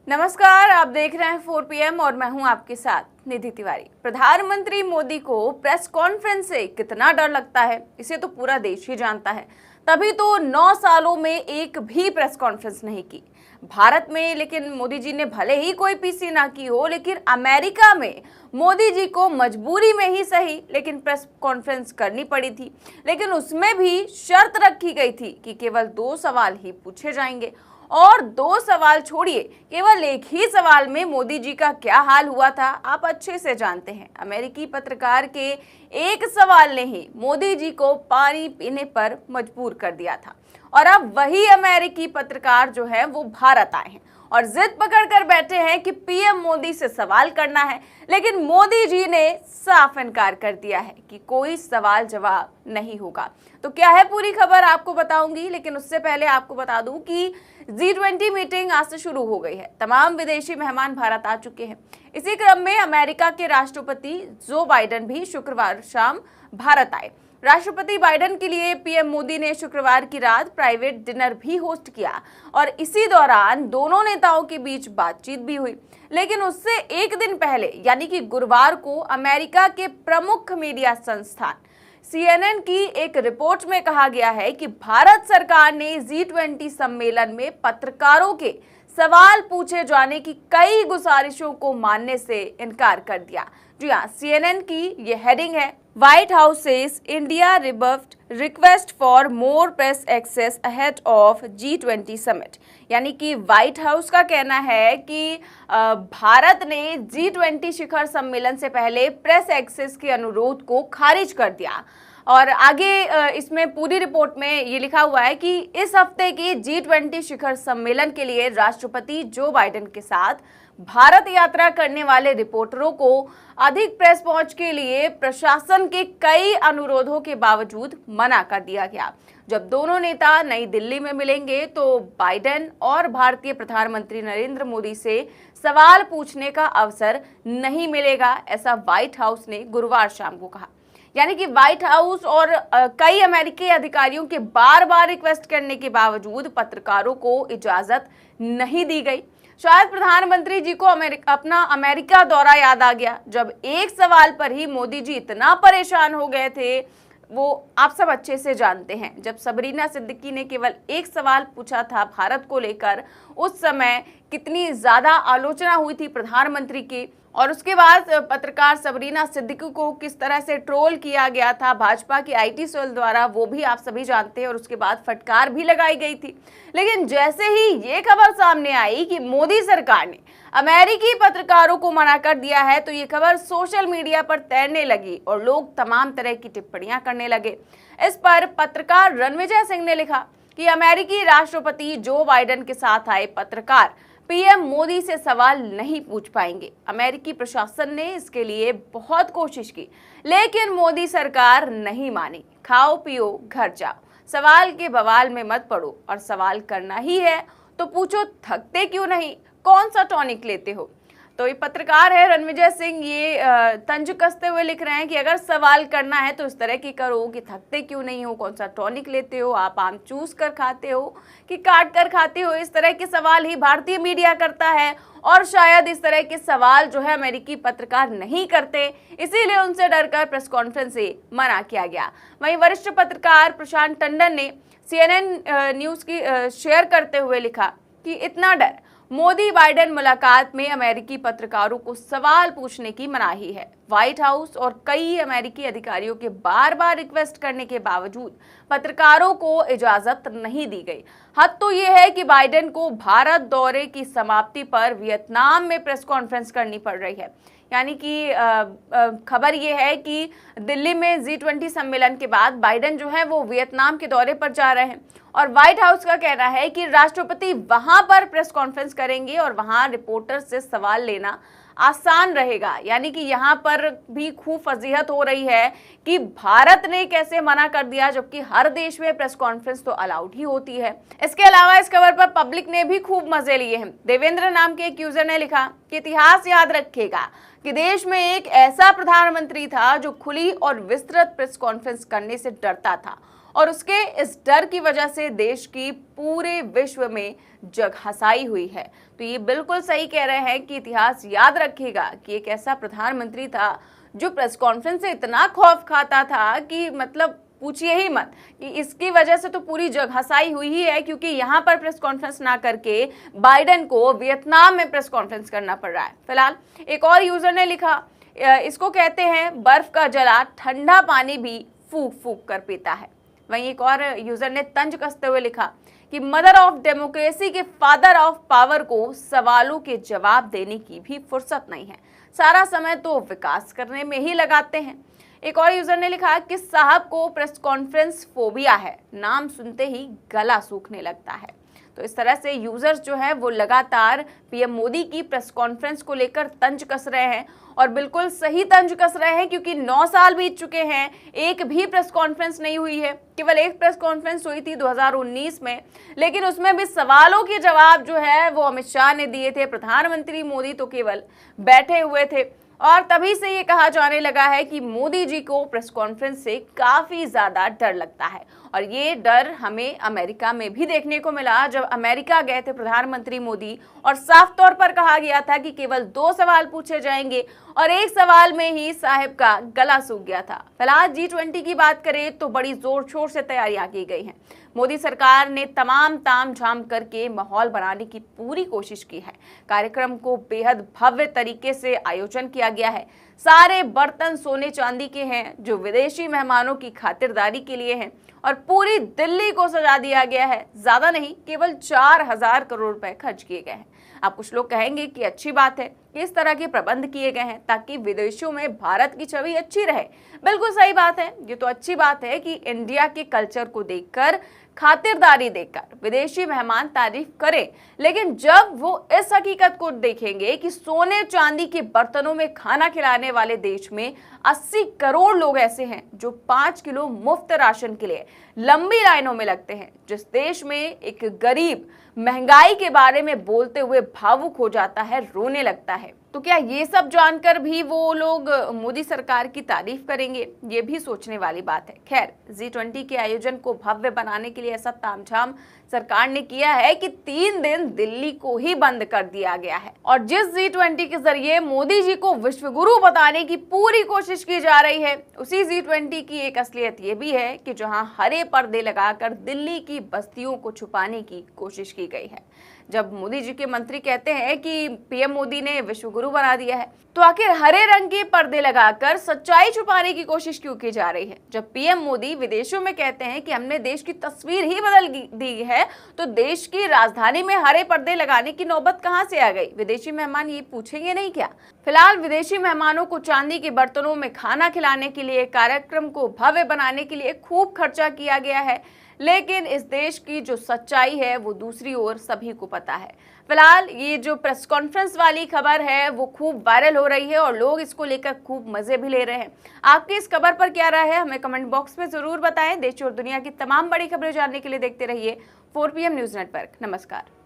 नमस्कार, आप देख रहे हैं 4 PM और मैं हूं आपके साथ निधि तिवारी। प्रधानमंत्री मोदी को प्रेस कॉन्फ्रेंस से कितना डर लगता है, इसे तो पूरा देश ही जानता है। तभी तो 9 सालों में एक भी प्रेस कॉन्फ्रेंस नहीं की भारत में। लेकिन मोदी जी ने भले ही कोई पीसी ना की हो, लेकिन अमेरिका में मोदी जी को मजबूरी में ही सही लेकिन प्रेस कॉन्फ्रेंस करनी पड़ी थी। लेकिन उसमें भी शर्त रखी गई थी कि केवल 2 सवाल ही पूछे जाएंगे। और 2 सवाल छोड़िए, केवल एक ही सवाल में मोदी जी का क्या हाल हुआ था आप अच्छे से जानते हैं। अमेरिकी पत्रकार के एक सवाल ने ही मोदी जी को पानी पीने पर मजबूर कर दिया था। और अब वही अमेरिकी पत्रकार जो है वो भारत आए हैं और जिद पकड़ कर बैठे हैं कि पीएम मोदी से सवाल करना है। लेकिन मोदी जी ने साफ इनकार कर दिया है कि कोई सवाल जवाब नहीं होगा। तो क्या है पूरी खबर आपको बताऊंगी, लेकिन उससे पहले आपको बता दूं कि G20 मीटिंग आज से शुरू हो गई है। तमाम विदेशी मेहमान भारत आ चुके हैं। इसी क्रम में अमेरिका के राष्ट्रपति जो बाइडेन भी शुक्रवार शाम भारत आए। राष्ट्रपति बाइडेन के लिए पीएम मोदी ने शुक्रवार की रात प्राइवेट डिनर भी होस्ट किया और इसी दौरान दोनों नेताओं के बीच बातचीत भी हुई। लेकिन उससे एक दिन पहले यानी कि गुरुवार को अमेरिका के प्रमुख मीडिया संस्थान CNN की एक रिपोर्ट में कहा गया है कि भारत सरकार ने G20 सम्मेलन में पत्रकारों के सवाल पूछे जाने की कई गुजारिशों को मानने से इनकार कर दिया। जी हाँ, CNN की ये हेडिंग है, White House says India rebuffed request for more press access ahead of G20 summit. यानी कि व्हाइट हाउस का कहना है कि भारत ने G20 शिखर सम्मेलन से पहले प्रेस एक्सेस के अनुरोध को खारिज कर दिया। और आगे इसमें पूरी रिपोर्ट में ये लिखा हुआ है कि इस हफ्ते की G20 शिखर सम्मेलन के लिए राष्ट्रपति जो बाइडेन के साथ भारत यात्रा करने वाले रिपोर्टरों को अधिक प्रेस पहुंच के लिए प्रशासन के कई अनुरोधों के बावजूद मना कर दिया गया। जब दोनों नेता नई दिल्ली में मिलेंगे तो बाइडेन और भारतीय प्रधानमंत्री नरेंद्र मोदी से सवाल पूछने का अवसर नहीं मिलेगा, ऐसा व्हाइट हाउस ने गुरुवार शाम को कहा। यानी कि व्हाइट हाउस और कई अमेरिकी अधिकारियों के बार बार रिक्वेस्ट करने के बावजूद पत्रकारों को इजाजत नहीं दी गई। शायद प्रधानमंत्री जी को अपना अमेरिका दौरा याद आ गया, जब एक सवाल पर ही मोदी जी इतना परेशान हो गए थे। वो आप सब अच्छे से जानते हैं, जब सबरीना सिद्दीकी ने केवल एक सवाल पूछा था भारत को लेकर, उस समय कितनी ज्यादा आलोचना हुई थी प्रधानमंत्री की। और उसके बाद पत्रकार सबरीना सिद्दीकी को किस तरह से ट्रोल किया गया था भाजपा की IT सेल द्वारा, वो भी आप सभी जानते हैं। और उसके बाद फटकार भी लगाई गई थी। लेकिन जैसे ही ये खबर सामने आई कि मोदी सरकार ने अमेरिकी पत्रकारों को मना कर दिया है, तो ये खबर सोशल मीडिया पर तैरने लगी और लोग तमाम तरह की टिप्पणियां करने लगे। इस पर पत्रकार रणविजय सिंह ने लिखा कि अमेरिकी राष्ट्रपति जो बाइडेन के साथ आए पत्रकार पीएम मोदी से सवाल नहीं पूछ पाएंगे। अमेरिकी प्रशासन ने इसके लिए बहुत कोशिश की, लेकिन मोदी सरकार नहीं मानी। खाओ पियो घर जाओ, सवाल के बवाल में मत पड़ो, और सवाल करना ही है तो पूछो थकते क्यों नहीं, कौन सा टॉनिक लेते हो। तो ये पत्रकार है रणविजय सिंह, ये तंज कसते हुए लिख रहे हैं कि अगर सवाल करना है तो इस तरह की करो कि थकते क्यों नहीं हो, कौन सा टॉनिक लेते हो, आप आम चूस कर खाते हो कि काट कर खाते हो। इस तरह के सवाल ही भारतीय मीडिया करता है और शायद इस तरह के सवाल जो है अमेरिकी पत्रकार नहीं करते, इसीलिए उनसे डरकर प्रेस कॉन्फ्रेंस से मना किया गया। वहीं वरिष्ठ पत्रकार प्रशांत टंडन ने CNN न्यूज की शेयर करते हुए लिखा कि इतना डर, मोदी बाइडेन मुलाकात में अमेरिकी पत्रकारों को सवाल पूछने की मनाही है। व्हाइट हाउस और कई अमेरिकी अधिकारियों के बार बार रिक्वेस्ट करने के बावजूद पत्रकारों को इजाजत नहीं दी गई। हद तो ये है कि बाइडेन को भारत दौरे की समाप्ति पर वियतनाम में प्रेस कॉन्फ्रेंस करनी पड़ रही है। यानी कि खबर ये है कि दिल्ली में G20 सम्मेलन के बाद बाइडेन जो है वो वियतनाम के दौरे पर जा रहे हैं और व्हाइट हाउस का कहना है कि राष्ट्रपति वहां पर प्रेस कॉन्फ्रेंस करेंगे और वहां रिपोर्टर से सवाल लेना आसान रहेगा। यानी कि यहाँ पर भी खूब फजीहत हो रही है कि भारत ने कैसे मना कर दिया, जबकि हर देश में प्रेस कॉन्फ्रेंस तो अलाउड ही होती है। इसके अलावा इस खबर पर पब्लिक ने भी खूब मजे लिए हैं। देवेंद्र नाम के एक यूजर ने लिखा कि इतिहास याद रखेगा कि देश में एक ऐसा प्रधानमंत्री था जो खुली और विस्तृत प्रेस कॉन्फ्रेंस करने से डरता था और उसके इस डर की वजह से देश की पूरे विश्व में जगहंसाई हुई है। तो ये बिल्कुल सही कह रहे हैं कि इतिहास याद रखेगा कि एक ऐसा प्रधानमंत्री था जो प्रेस कॉन्फ्रेंस से इतना खौफ खाता था कि मतलब पूछिए ही मत, कि इसकी वजह से तो पूरी जगहंसाई हुई ही है, क्योंकि यहाँ पर प्रेस कॉन्फ्रेंस ना करके बाइडेन को वियतनाम में प्रेस कॉन्फ्रेंस करना पड़ रहा है। फिलहाल एक और यूजर ने लिखा, इसको कहते हैं बर्फ का जला ठंडा पानी भी फूक फूक कर पीता है। वहीं एक और यूजर ने तंज कसते हुए लिखा कि मदर ऑफ डेमोक्रेसी के फादर ऑफ पावर को सवालों के जवाब देने की भी फुर्सत नहीं है, सारा समय तो विकास करने में ही लगाते हैं। एक और यूजर ने लिखा कि साहब को प्रेस कॉन्फ्रेंस फोबिया है, नाम सुनते ही गला सूखने लगता है। तो इस तरह से यूजर्स जो है वो लगातार पीएम मोदी की प्रेस कॉन्फ्रेंस को लेकर तंज कस रहे हैं, और बिल्कुल सही तंज कस रहे हैं, क्योंकि 9 साल बीत चुके हैं, एक भी प्रेस कॉन्फ्रेंस नहीं हुई है। केवल एक प्रेस कॉन्फ्रेंस हुई थी 2019 में, लेकिन उसमें भी सवालों के जवाब जो है वो अमित शाह ने दिए थे, प्रधानमंत्री मोदी तो केवल बैठे हुए थे। और तभी से ये कहा जाने लगा है कि मोदी जी को प्रेस कॉन्फ्रेंस से काफी ज्यादा डर लगता है, और ये डर हमें अमेरिका में भी देखने को मिला जब अमेरिका गए थे प्रधानमंत्री मोदी, और साफ तौर पर कहा गया था कि केवल 2 सवाल पूछे जाएंगे, और एक सवाल में ही साहिब का गला सूख गया था। फिलहाल G20 की बात करें तो बड़ी जोर शोर से तैयारियां की गई हैं। मोदी सरकार ने तमाम ताम झाम करके माहौल बनाने की पूरी कोशिश की है। कार्यक्रम को बेहद भव्य तरीके से आयोजन किया गया है। सारे बर्तन सोने चांदी के हैं जो विदेशी मेहमानों की खातिरदारी के लिए हैं, और पूरी दिल्ली को सजा दिया गया है। ज्यादा नहीं, केवल 4000 करोड़ रुपए खर्च किए गए हैं। अब कुछ लोग कहेंगे कि अच्छी बात है कि इस तरह के प्रबंध किए गए हैं ताकि विदेशों में भारत की छवि अच्छी रहे। बिल्कुल सही बात है, ये तो अच्छी बात है कि इंडिया के कल्चर को देखकर, खातिरदारी देखकर विदेशी मेहमान तारीफ करें, लेकिन जब वो इस हकीकत को देखेंगे कि सोने चांदी के बर्तनों में खाना खिलाने वाले देश में 80 करोड़ लोग ऐसे हैं जो 5 किलो मुफ्त राशन के लिए लंबी लाइनों में लगते हैं, जिस देश में एक गरीब महंगाई के बारे में बोलते हुए भावुक हो जाता है, रोने लगता है, तो क्या ये सब जानकर भी वो लोग मोदी सरकार की तारीफ करेंगे? ये भी सोचने वाली बात है। खैर, G20 के आयोजन को भव्य बनाने के लिए ऐसा तामझाम सरकार ने किया है कि 3 दिन दिल्ली को ही बंद कर दिया गया है, और जिस G20 के जरिए मोदी जी को विश्व गुरु बताने की पूरी कोशिश की जा रही है, उसी G20 की एक असलियत ये भी है कि जहां हरे पर्दे लगाकर दिल्ली की बस्तियों को छुपाने की कोशिश की गई है। जब मोदी जी के मंत्री कहते हैं कि पीएम मोदी ने विश्व गुरु बना दिया है, तो आखिर हरे रंग के पर्दे लगाकर सच्चाई छुपाने की कोशिश क्यों की जा रही है? जब पीएम मोदी विदेशों में कहते हैं कि हमने देश की तस्वीर ही बदल दी है, तो देश की राजधानी में हरे पर्दे लगाने की नौबत कहां से आ गई? विदेशी मेहमान ये पूछेंगे नहीं क्या? फिलहाल विदेशी मेहमानों को चांदी के बर्तनों में खाना खिलाने के लिए, कार्यक्रम को भव्य बनाने के लिए खूब खर्चा किया गया है, लेकिन इस देश की जो सच्चाई है वो दूसरी ओर सभी को पता है। फिलहाल ये जो प्रेस कॉन्फ्रेंस वाली खबर है वो खूब वायरल हो रही है, और लोग इसको लेकर खूब मजे भी ले रहे हैं। आपकी इस खबर पर क्या राय है, हमें कमेंट बॉक्स में जरूर बताएं। देश और दुनिया की तमाम बड़ी खबरें जानने के लिए देखते रहिए 4PM न्यूज नेटवर्क। नमस्कार।